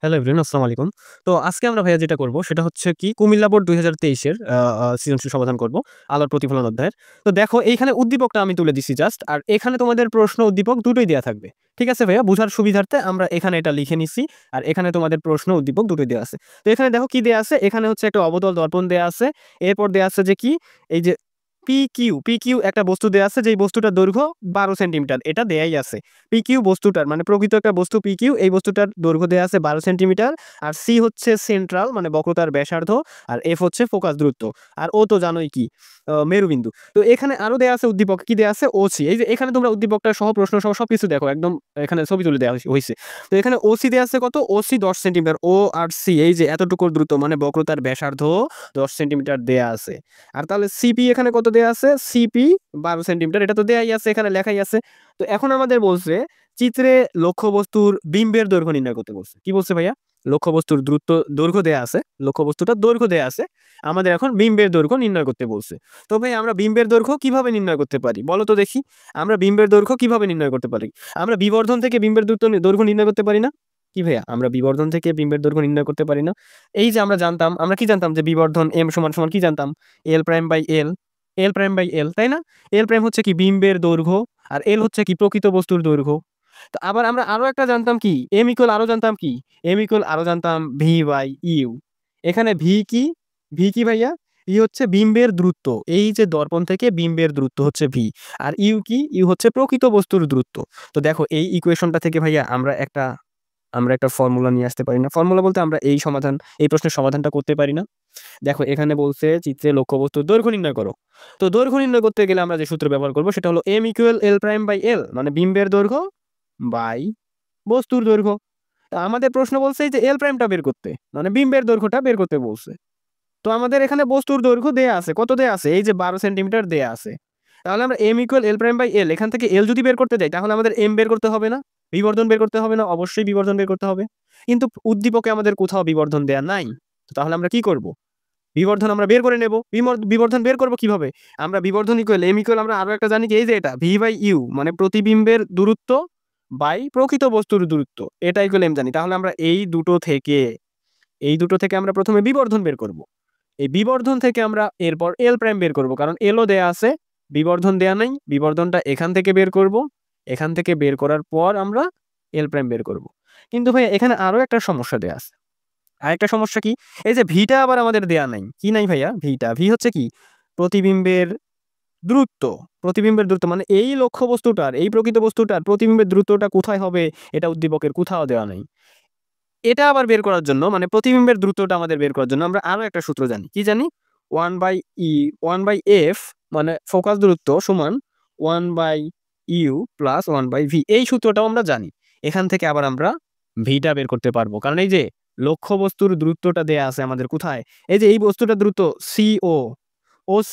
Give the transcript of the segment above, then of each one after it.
Hello everyone, আসসালামু আলাইকুম। তো আজকে আমরা ভাইয়া যেটা করব সেটা হচ্ছে কি কুমিল্লা বোর্ড ২০২৩ এর সৃজনশীল সমাধান করব আলোর প্রতিফলন অধ্যায়ের। তো দেখো এইখানে উদ্দীপকটা আমি তুলে দিছি জাস্ট। আর এখানে তোমাদের প্রশ্ন উদ্দীপক দুটোই দেয়া থাকবে। ঠিক আছে ভাইয়া? বুঝার সুবিধার্থে আমরা এখানে এটা লিখে নিছি। আর এখানে তোমাদের প্রশ্ন উদ্দীপক দুটোই দেয়া আছে। তো এখানে দেখো কি দেয়া আছে? এখানে হচ্ছে একটা অবতল দর্পণ দেয়া আছে। এরপর দেয়া আছে যে কি? এই যে PQ একটা বস্তু দেয়া আছে যেই বস্তুটার দৈর্ঘ্য ১২ সেন্টিমিটার। এটা দেয়াই আছে। PQ বস্তুটার মানে প্রকৃত একটা বস্তু PQ এই বস্তুটার দৈর্ঘ্য দেয়া আছে ১২ সেন্টিমিটার। আর C হচ্ছে সেন্ট্রাল মানে বক্রতার ব্যাসার্ধ। আর F হচ্ছে ফোকাস দূরত্ব। আর O তো জানোই কি মেরুবিন্দু। তো এখানে আরো দেয়া আছে উদ্দীপক কি দেয়া আছে OC। এই যে এখানে তোমরা উদ্দীপকটা সহ প্রশ্ন সহ সবকিছু দেখো একদম এখানে ছবি তুলে দেওয়া হইছে। তো এখানে OC দেয়া আছে কত? OC ১০ centimetre. O আর C এই যে এতটুকুর দূরত্ব মানে বক্রতার ব্যাসার্ধ ১০ সেন্টিমিটার দেয়া আছে। আর তাহলে সিপি এখানে কত দেয়া আছে? CP ১২ centimetre. এটা তো দেয়াই আছে, এখানে লেখাই আছে। তো এখন আমাদের বলছে চিত্রে লক্ষ্যবস্তুর বিম্বের দৈর্ঘ্য নির্ণয় করতে বলছে। কি বলছে ভাইয়া? লক্ষ্যবস্তুর দৈর্ঘ্য দেয়া আছে। লক্ষ্যবস্তুটার দৈর্ঘ্য দেয়া আছে। আমাদের এখন বিম্বের দৈর্ঘ্য নির্ণয় করতে বলছে। তো ভাই আমরা বিম্বের দৈর্ঘ্য কিভাবে নির্ণয় করতে পারি? বলো তো দেখি। আমরা বিম্বের দৈর্ঘ্য কিভাবে নির্ণয় করতে পারি? আমরা বিবর্ধন থেকে বিম্বের দৈর্ঘ্য নির্ণয় করতে পারি না? কি ভাইয়া? আমরা বিবর্ধন থেকে বিম্বের দৈর্ঘ্য নির্ণয় করতে পারি না? এই যে আমরা জানতাম, আমরা কি জানতাম যে বিবর্ধন m সমান কি জানতাম? L prime by L, L prime by L, তাই না? L প্রাইম হচ্ছে কি বিম্বের দৈর্ঘ্য আর L হচ্ছে কি প্রকৃত বস্তুর দৈর্ঘ্য। তো আবার আমরা আরো একটা জানতাম কি? M ইকুয়াল আরো জানতাম কি? M ইকুয়াল আরো জানতাম V বাই U। এখানে V কি? V কি ভাইয়া? V হচ্ছে বিম্বের দূরত্ব। এই যে দর্পণ থেকে বিম্বের দূরত্ব হচ্ছে V। আর U কি? U হচ্ছে প্রকৃত বস্তুর দূরত্ব। তো দেখো এই ইকুয়েশনটা থেকে ভাইয়া আমরা একটা ফর্মুলা নিয়ে আসতে পারি না? ফর্মুলা বলতে আমরা এই প্রশ্নের সমাধানটা করতে পারি না? দেখো এখানে বলছে চিত্রে লক্ষ্যবস্তুর দৈর্ঘ্য নির্ণয় করো। তো দৈর্ঘ্য নির্ণয় করতে গেলে আমরা যে সূত্র ব্যবহার করব সেটা হলো m equal L prime by L মানে বিম্বের দৈর্ঘ্য বাই বস্তুর দৈর্ঘ্য। তা আমাদের প্রশ্ন বলছে এই যে L প্রাইমটা বের করতে মানে বিম্বের দৈর্ঘ্যটা বের করতে বলছে। তো আমাদের এখানে বস্তুর দৈর্ঘ্য দেয়া আছে। কত দেয়া আছে? এই যে ১২ সেন্টিমিটার দেয়া আছে। তাহলে আমরা m equal L prime by L এখান থেকে L যদি বের করতে যাই তাহলে আমাদের m বের করতে হবে না? বিবর্ধন বের করতে হবে না? অবশ্যই বিবর্ধন বের করতে হবে। কিন্তু উদ্দীপকে আমাদের কোথাও বিবর্ধন দেয়া নাই। তো তাহলে আমরা কি করব? বিবর্ধন আমরা বের করে নেব। বিবর্ধন বের করব কিভাবে? আমরা বিবর্ধন ইকুয়াল m ইকুয়াল আমরা আরো একটা জানি কি এই যে এটা v বাই u মানে প্রতিবিম্বের দূরত্ব বাই প্রকৃত বস্তুর দূরত্ব। এটা ইকুয়াল m জানি। তাহলে আমরা এই দুটো থেকে আমরা প্রথমে বিবর্ধন বের করব। এই বিবর্ধন থেকে আমরা এরপর L প্রাইম বের করব কারণ L ও দেয়া আছে, বিবর্ধন দেয়া নাই। বিবর্ধনটা এখান থেকে বের করব। এখান থেকে বের করার পর আমরা L প্রাইম বের করব। কিন্তু ভাই এখানে আরো একটা সমস্যা দেয়া আছে। আরেকটা সমস্যা কি? এই যে ভিটা আবার আমাদের দেয়া নাই। কি নাই ভাইয়া? ভিটা। ভি হচ্ছে কি? প্রতিবিম্বের দূরত্ব। প্রতিবিম্বের দূরত্ব মানে এই লক্ষ্যবস্তুটার, এই প্রকৃত বস্তুটার প্রতিবিম্বের দূরত্বটা কোথায় হবে এটা উদ্দীপকের কোথাও দেওয়া নাই। এটা আবার বের করার জন্য মানে প্রতিবিম্বের দূরত্বটা আমাদের বের করার জন্য আমরা আরো একটা সূত্র জানি। কি জানি? 1/f মানে ফোকাস দূরত্ব সমান 1/u প্লাস 1/v। এই সূত্রটাও আমরা জানি। এখান থেকে আবার আমরা ভিটা বের করতে পারবো। কারণ এই যে লক্ষ্যবস্তুর দূরত্বটা দেয়া আছে আমাদের কোথায়? এই যে এই বস্তুটার দূরত্ব CO, OC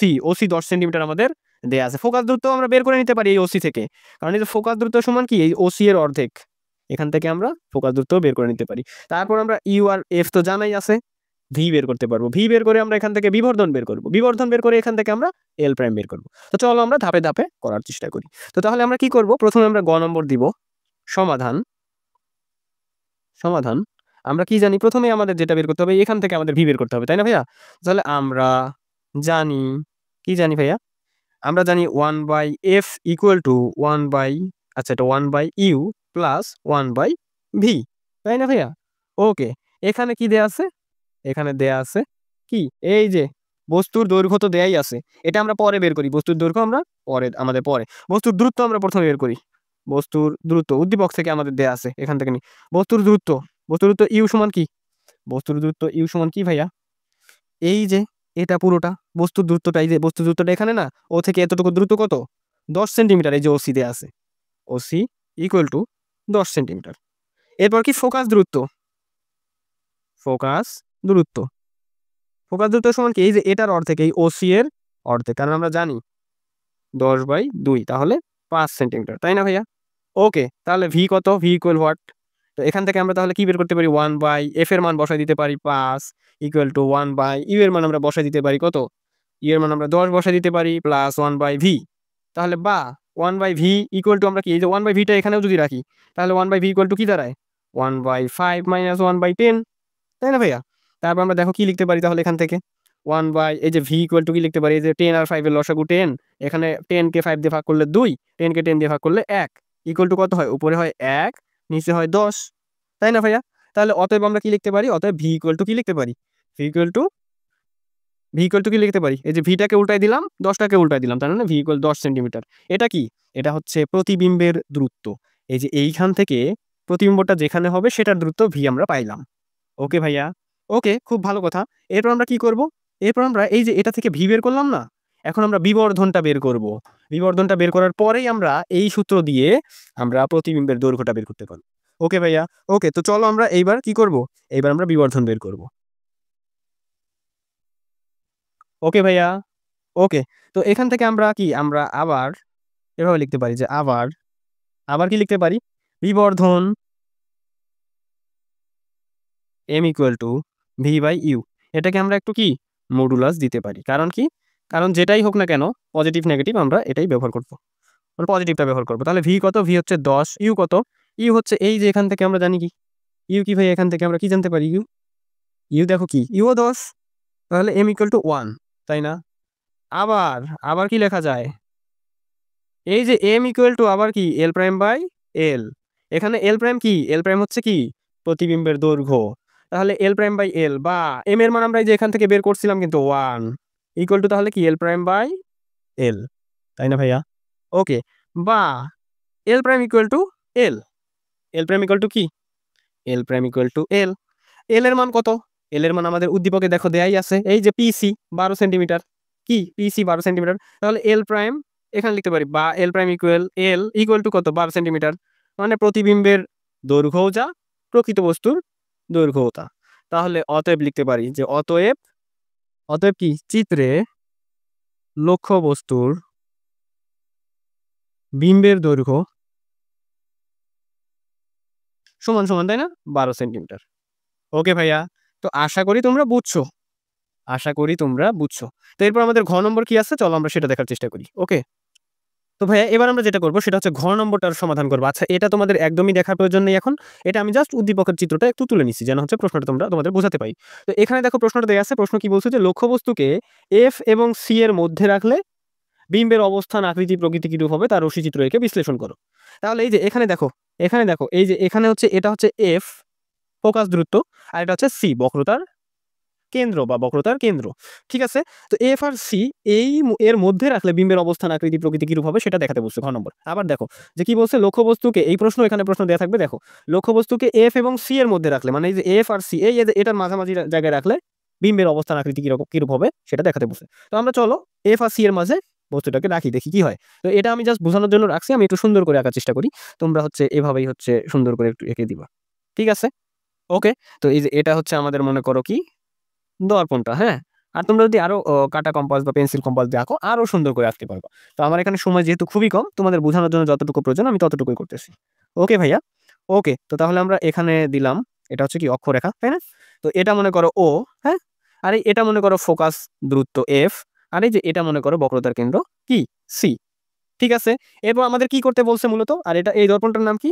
১০ সেন্টিমিটার আমাদের দেয়া আছে। ফোকাস দূরত্ব আমরা বের করে নিতে পারি এই OC থেকে। কারণ এই যে ফোকাস দূরত্ব সমান কি? এই OC এর অর্ধেক। এখান থেকে আমরা ফোকাস দূরত্ব বের করে নিতে পারি। তারপর আমরা ইউ আর এফ তো জানাই আছে। ভি বের করতে পারবো। ভি বের করে আমরা এখান থেকে বিবর্ধন বের করব। বিবর্ধন বের করে এখান থেকে আমরা এল প্রাইম বের করব। তো চলো আমরা ধাপে ধাপে করার চেষ্টা করি। তো তাহলে আমরা কি করব? প্রথমে আমরা গ নম্বর দিব। সমাধান। সমাধান। আমরা কি জানি? প্রথমে আমাদের যেটা বের করতে হবে এখান থেকে আমাদের ভি বের করতে হবে। তাই না ভাইয়া? তাহলে আমরা জানি কি জানি ভাইয়া? আমরা জানি 1/f ইকুয়াল টু 1 বাই আচ্ছা এটা 1/u প্লাস 1/v, তাই না ভাইয়া? ওকে। এখানে কি দেয়া আছে? এখানে দেয়া আছে কি? এই যে বস্তুর দৈর্ঘ্য তো দেয়াই আছে। এটা আমরা পরে বের করি। বস্তুর দৈর্ঘ্য আমরা পরে। বস্তুর দূরত্ব আমরা প্রথমে বের করি। বস্তুর দূরত্ব উদ্দীপক থেকে আমাদের দেয়া আছে। এখান থেকে নিই। বস্তুর দূরত্ব ইউ সমান কি? বস্তুর দূরত্ব ইউ সমান কি ভাইয়া? এই যে এটা পুরোটা বস্তুর দূরত্বটা, এই যে বস্তুর দূরত্বটা এখানে না, ও থেকে এতটুকু দূরত্ব কত? ১০ সেন্টিমিটার। এই যে ওসি দেয়া আছে। OC equal to ১০ centimetre. এরপর কি ফোকাস দূরত্ব? ফোকাস দূরত্ব। ফোকাস দূরত্ব সমান কি? এই যে এটার অর্ধেক, এই ওসি এর অর্ধেক। কারণ আমরা জানি ১০/২ তাহলে ৫ সেন্টিমিটার, তাই না ভাইয়া? ওকে। তাহলে ভি কত? V equal what? তো এখান থেকে আমরা তাহলে কি বের করতে পারি? 1/f এর মান বসাই দিতে পারি ৫ ইকুয়াল টু 1/u এর মান আমরা বসাই দিতে পারি কত? ইউ এর মান আমরা ১০ বসাই দিতে পারি প্লাস 1/v। তাহলে বা 1/v ইকুয়াল টু আমরা কি এই যে 1/v টা এখানেও যদি রাখি তাহলে 1/v ইকুয়াল টু কি দাঁড়ায়? 1/5 মাইনাস 1/10, তাই না ভাইয়া? তারপর আমরা দেখো কি লিখতে পারি তাহলে এখান থেকে 1 বাই এই যে ভি ইকুয়াল টু কি লিখতে পারি, এই যে 10 আর 5 এর লসাগু 10, এখানে 10 কে 5 দিয়ে ভাগ করলে 2, 10 কে 10 দিয়ে ভাগ করলে 1, ইকুয়াল টু কত হয়? উপরে হয় 1, নিচে হয় 10, তাই না ভাইয়া? তাহলে অতএব আমরা কি লিখতে পারি? অতএব ভি ইকুয়াল টু কি লিখতে পারি? ভি ইকুয়াল টু কি লিখতে পারি? এই যে ভিটাকে উল্টাই দিলাম, 10 টাকে উল্টাই দিলাম, তার মানে ভি ইকুয়াল 10 সেন্টিমিটার। এটা কি? এটা হচ্ছে প্রতিবিম্বের দূরত্ব। এই যে এইখান থেকে প্রতিবিম্বটা যেখানে হবে সেটার দূরত্ব ভি আমরা পাইলাম। ওকে ভাইয়া? ওকে, খুব ভালো কথা। এরপর আমরা কি করব? এরপর আমরা এই যে এটা থেকে ভি বের করলাম না? এখন আমরা বিবর্ধনটা বের করব। বিবর্ধনটা বের করার পরেই আমরা এই সূত্র দিয়ে আমরা প্রতিবিম্বের দৈর্ঘ্যটা বের করতে পারব। ওকে ভাইয়া? ওকে, তো চলো আমরা এইবার কি করব? এইবার আমরা বিবর্ধন বের করব। ওকে ভাইয়া? ওকে। তো এখান থেকে আমরা কি? আমরা আবার এভাবে লিখতে পারি যে আবার কি লিখতে পারি? বিবর্ধন m equal to V by U. এটাকে আমরা একটু কি মডুলাস দিতে পারি। কারণ কি? কারণ যেটাই হোক না কেন পজিটিভ নেগেটিভ আমরা এটাই ব্যবহার করব। মানে পজিটিভটা ব্যবহার করব। তাহলে ভি কত? ভি হচ্ছে 10, ইউ কত? ইউ হচ্ছে এই যে এখান থেকে আমরা জানি কি? ইউ কি ভাই? এখান থেকে আমরা কি জানতে পারি? ইউ, ইউ দেখো কি? ইউও 10। তাহলে m ইকুয়াল টু 1, তাই না? আবার আবার কি লেখা যায়? এই যে m ইকুয়াল টু আবার কি? এল প্রাইম বাই এল। এখানে এল প্রাইম কি? এল প্রাইম হচ্ছে কি? প্রতিবিম্বের দৈর্ঘ্য। তাহলে এল প্রাইম বাই এল বা এম এর মান আমরা এই যে এখান থেকে বের করছিলাম কিন্তু 1 ইকুয়াল টু তাহলে কি? এল প্রাইম বাই এল, তাই না ভাইয়া? ওকে, বা L prime equal to L. L prime equal to কি? L prime equal to L. L এর মান কত? এল এর মান আমাদের উদ্দীপকে দেখো দেয়াই আছে, এই যে পিসি 12 সেন্টিমিটার। কি? PC 12 centimetre. তাহলে এল প্রাইম এখানে লিখতে পারি বা L prime equal L equal to কত? 12 সেন্টিমিটার। মানে প্রতিবিম্বের দৈর্ঘ্যও যা, প্রকৃত বস্তুর দৈর্ঘ্যও তা। তাহলে অতএব লিখতে পারি যে অতএব অতএব কি? চিত্রে লক্ষ্য বস্তুর বিম্বের দৈর্ঘ্য সমান সমান, তাই না? 12 সেন্টিমিটার। ওকে ভাইয়া? তো আশা করি তোমরা বুঝছো। আশা করি তোমরা বুঝছো। তো এরপর আমাদের ঘ নম্বর কি আছে? চলো আমরা সেটা দেখার চেষ্টা করি। ওকে? তো ভাইয়া এবার আমরা যেটা করব সেটা হচ্ছে ঘ নম্বরটার সমাধান করব। আচ্ছা, এটা তোমাদের একদমই দেখার প্রয়োজন নেই এখন। এটা আমি জাস্ট উদ্দীপকের চিত্রটা একটু তুলে নিচ্ছি যেন হচ্ছে প্রশ্নটা তোমাদের বোঝাতে পারি। তো এখানে দেখো প্রশ্নটা দেয়া আছে। প্রশ্ন কি বলছে যে লক্ষ্যবস্তুকে F এবং C এর মধ্যে রাখলে বিম্বের অবস্থান, আকৃতি, প্রকৃতি কিরূপ হবে তার রশ্মিচিত্র এঁকে বিশ্লেষণ করো। তাহলে এই যে এখানে দেখো এই যে এখানে হচ্ছে এটা হচ্ছে F ফোকাস দূরত্ব, আর এটা হচ্ছে C বক্রতার কেন্দ্র বা বক্রতার কেন্দ্র। ঠিক আছে? তো এফ আর সি এর মধ্যে রাখলে বিম্বের অবস্থান, আকৃতি, প্রকৃতি কিরূপ হবে সেটা দেখাতে বলছে ঘ নম্বর। আবার দেখো যে কি বলছে, লক্ষ্যবস্তুকে এই প্রশ্ন এখানে প্রশ্ন দেয়া থাকবে। দেখো লক্ষ্যবস্তুকে এফ এবং সি এর মধ্যে রাখলে, মানে এই যে এফ আর সি এই যে এটার মাঝামাঝি জায়গায় রাখলে বিম্বের অবস্থান, আকৃতি কিরূপ হবে সেটা দেখাতে বলছে। তো আমরা চলো এফ আর সি এর মাঝে বস্তুটাকে রাখি, দেখি কি হয়। তো এটা আমি জাস্ট বোঝানোর জন্য রাখছি, আমি একটু সুন্দর করে আঁকার চেষ্টা করি। তোমরা হচ্ছে এভাবেই হচ্ছে সুন্দর করে একটু এঁকে দিবা। ঠিক আছে? ওকে। তো এই যে এটা হচ্ছে আমাদের মনে করো কি দর্পণটা, হ্যাঁ? আর তোমরা যদি আরো কাটা কম্পাস বা পেন্সিল কম্পাস দিয়ে আঁকো আরো সুন্দর করে আঁকতে পারবা। তো আমার এখানে সময় যেহেতু খুবই কম, তোমাদের বোঝানোর জন্য যতটুকু প্রয়োজন আমি ততটুকুই করতেছি। ওকে ভাইয়া? ওকে। তো তাহলে আমরা এখানে দিলাম, এটা হচ্ছে কি অক্ষরেখা, তাই না? তো এটা মনে করো O, হ্যাঁ? আর এটা মনে করো ফোকাস দূরত্ব F, আর এই যে এটা মনে করো বক্রতার কেন্দ্র কি? C। ঠিক আছে? এরপর আমাদের কি করতে বলছে মূলত? আর এটা এই দর্পণটার নাম কি?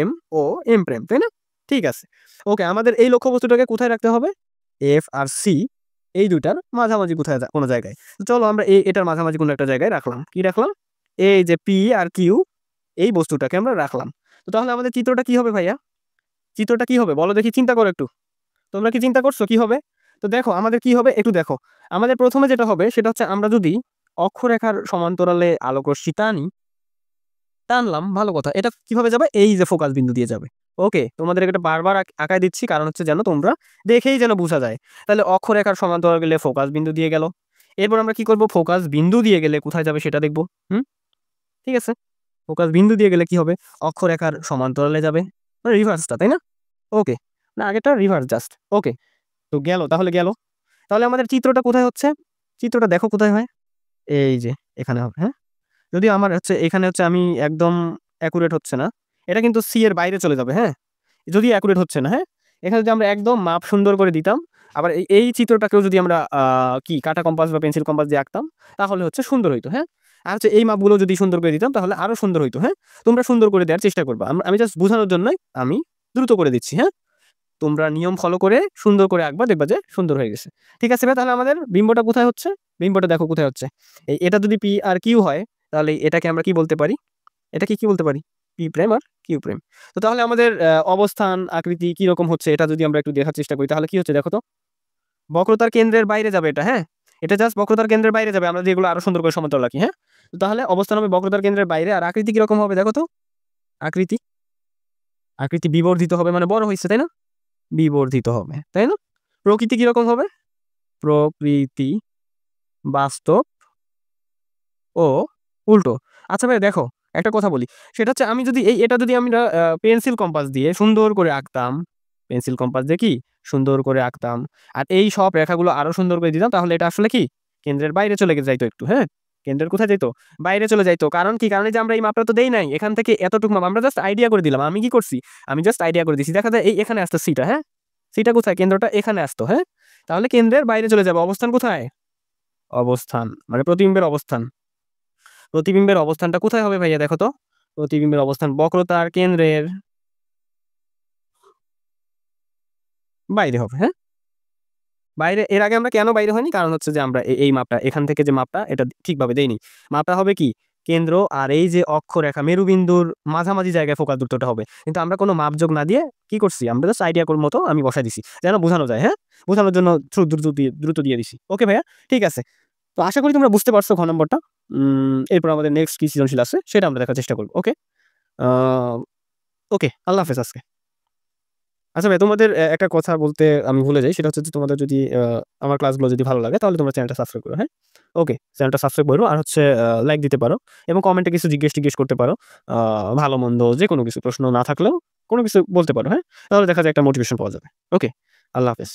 MO, M প্রাইম, তাই না? ঠিক আছে। ওকে, আমাদের এই লক্ষ্যবস্তুটাকে কোথায় রাখতে হবে? F আর C এই দুইটার মাঝামাঝি কোথায় কোনো জায়গায়। তো চলো আমরা এটার মাঝামাঝি কোনো একটা জায়গায় রাখলাম। কি রাখলাম? এই যে P আর Q এই বস্তুটাকে আমরা রাখলাম। তো তাহলে আমাদের চিত্রটা কি হবে ভাইয়া? চিত্রটা কি হবে বলো দেখি, চিন্তা করো একটু। তোমরা কি চিন্তা করছো কি হবে? তো দেখো আমাদের কি হবে একটু দেখো। আমাদের প্রথমে যেটা হবে সেটা হচ্ছে আমরা যদি অক্ষরেখার সমান্তরালে আলোকরশ্মি টানলাম, ভালো কথা। এটা কিভাবে যাবে? এই যে ফোকাস বিন্দু দিয়ে যাবে। ওকে, তোমাদের এটা বারবার আঁকায় দিচ্ছি কারণ হচ্ছে যেন তোমরা দেখেই যেন বোঝা যায়। তাহলে অক্ষরেখার সমান্তরাল গেলে ফোকাস বিন্দু দিয়ে গেল। এরপর আমরা কি করব? ফোকাস বিন্দু দিয়ে গেলে কোথায় যাবে সেটা দেখব। হুম, ঠিক আছে? ফোকাস বিন্দু দিয়ে গেলে কি হবে? অক্ষরেখার সমান্তরালে যাবে, মানে রিভার্সটা, তাই না? ওকে, না আগেরটা রিভার্স জাস্ট। ওকে, তো গেল, তাহলে গেল। তাহলে আমাদের চিত্রটা কোথায় হচ্ছে? চিত্রটা দেখো কোথায় হয়? এই যে এখানে হবে, হ্যাঁ? যদিও আমার হচ্ছে এখানে হচ্ছে আমি একদম অ্যাকুরেট হচ্ছে না। এটা কিন্তু সি এর বাইরে চলে যাবে, হ্যাঁ? যদিও অ্যাকুরেট হচ্ছে না, হ্যাঁ? এখানে যদি আমরা একদম মাপ সুন্দর করে দিতাম, আবার এই চিত্রটাকেও যদি আমরা কি কাটা কম্পাস বা পেন্সিল কম্পাস দিয়ে আঁকতাম তাহলে হচ্ছে সুন্দর হইতো, হ্যাঁ? আর হচ্ছে এই মাপগুলো যদি সুন্দর করে দিতাম তাহলে আরো সুন্দর হইতো, হ্যাঁ? তোমরা সুন্দর করে দেওয়ার চেষ্টা করবা। আমি জাস্ট বোঝানোর জন্যই আমি দ্রুত করে দিচ্ছি, হ্যাঁ? তোমরা নিয়ম ফলো করে সুন্দর করে আঁকবা, দেখবা যে সুন্দর হয়ে গেছে। ঠিক আছে ভাই, তাহলে আমাদের বিম্বটা কোথায় হচ্ছে? বিম্বটা দেখো কোথায় হচ্ছে। এটা যদি পি আর কিউ হয়, তাহলে এটাকে আমরা কি বলতে পারি? এটাকে কি বলতে পারি? পি প্রাইম আর কিউ প্রাইম। তো তাহলে আমাদের অবস্থান আকৃতি কি রকম হচ্ছে এটা যদি আমরা একটু দেখার চেষ্টা করি, তাহলে কি হচ্ছে দেখো তো? বক্রতার কেন্দ্রের বাইরে যাবে এটা, হ্যাঁ? এটা জাস্ট বক্রতার কেন্দ্রের বাইরে যাবে। আমরা যেগুলো আরো সুন্দর করে সমান্তরাল রাখি, হ্যাঁ? তো তাহলে অবস্থান হবে বক্রতার কেন্দ্রের বাইরে। আর আকৃতি কিরকম হবে দেখো তো? আকৃতি আকৃতি বিবর্ধিত হবে, মানে বড় হইছে, তাই না? বিবর্ধিত হবে, তাই না? প্রকৃতি কিরকম হবে? প্রকৃতি বাস্তব ও উল্টো। আচ্ছা ভাই দেখো, একটা কথা বলি। সেটা হচ্ছে আমি যদি এটা যদি আমরা পেন্সিল কম্পাস দিয়ে সুন্দর করে আঁকতাম, পেন্সিল কম্পাস দিয়ে কি সুন্দর করে আঁকতাম, আর এই সব রেখাগুলো আরো সুন্দর করে দিতাম, তাহলে এটা আসলে কি কেন্দ্রের বাইরে চলে যাইতো একটু, হ্যাঁ? কেন্দ্রের কোথায় যাইতো? বাইরে চলে যাইতো। কারণ কি? কারণ এই যে আমরা এই মাপটা তো দেই নাই। এখান থেকে এতটুকু মাপ আমরা জাস্ট আইডিয়া করে দিলাম। আমি কি করছি? আমি জাস্ট আইডিয়া করে দিছি। দেখা যায় এই এখানে আসতো সিটা, হ্যাঁ? সিটা কোথায়? কেন্দ্রটা এখানে আসতো, হ্যাঁ? তাহলে কেন্দ্রের বাইরে চলে যাবে। অবস্থান কোথায়? অবস্থান মানে প্রতিবিম্বের অবস্থান। প্রতিবিম্বের অবস্থানটা কোথায় হবে ভাইয়া দেখো তো? প্রতিবিম্বের অবস্থান বক্রতার কেন্দ্রের বাইরে হবে, হ্যাঁ? বাইরে এর আগে আমরা কেন বাইরে হয়নি? কারণ হচ্ছে যে আমরা এই মাপটা এখান থেকে যে মাপটা এটা ঠিকভাবে দেইনি। মাপটা হবে কি? কেন্দ্র আর এই যে অক্ষরেখা মেরুবিন্দুর মাঝামাঝি জায়গায় ফোকাস দূরত্বটা হবে। কিন্তু আমরা কোনো মাপযোগ না দিয়ে কি করছি? আমরা জাস্ট আইডিয়া করার মতো আমি বসায় দিছি। যেন বোঝানো যায়, হ্যাঁ? বোঝানোর জন্য দ্রুত দিয়ে দিছি। ওকে ভাইয়া? ঠিক আছে। তো আশা করি তোমরা বুঝতে পারছো ঘ নম্বরটা। এরপর আমাদের নেক্সট কি সৃজনশীল আছে সেটা আমরা দেখার চেষ্টা করব। ওকে? আ ওকে, আল্লাহ হাফেজ আজকে। আচ্ছা ভাই, তোমাদের একটা কথা বলতে আমি ভুলে যাই। সেটা হচ্ছে যে তোমাদের যদি আমার ক্লাসগুলো যদি ভালো লাগে তাহলে তোমরা চ্যানেলটা সাবস্ক্রাইব করো, হ্যাঁ? ওকে, চ্যানেলটা সাবস্ক্রাইব করো আর হচ্ছে লাইক দিতে পারো এবং কমেন্টে কিছু জিজ্ঞেস করতে পারো। আ ভালো-মন্দ যেকোনো কিছু প্রশ্ন না থাকলেও কোনো কিছু বলতে পারো, হ্যাঁ? তাহলে দেখা যায় একটা মোটিভেশন পাওয়া যাবে। ওকে, আল্লাহ হাফেজ।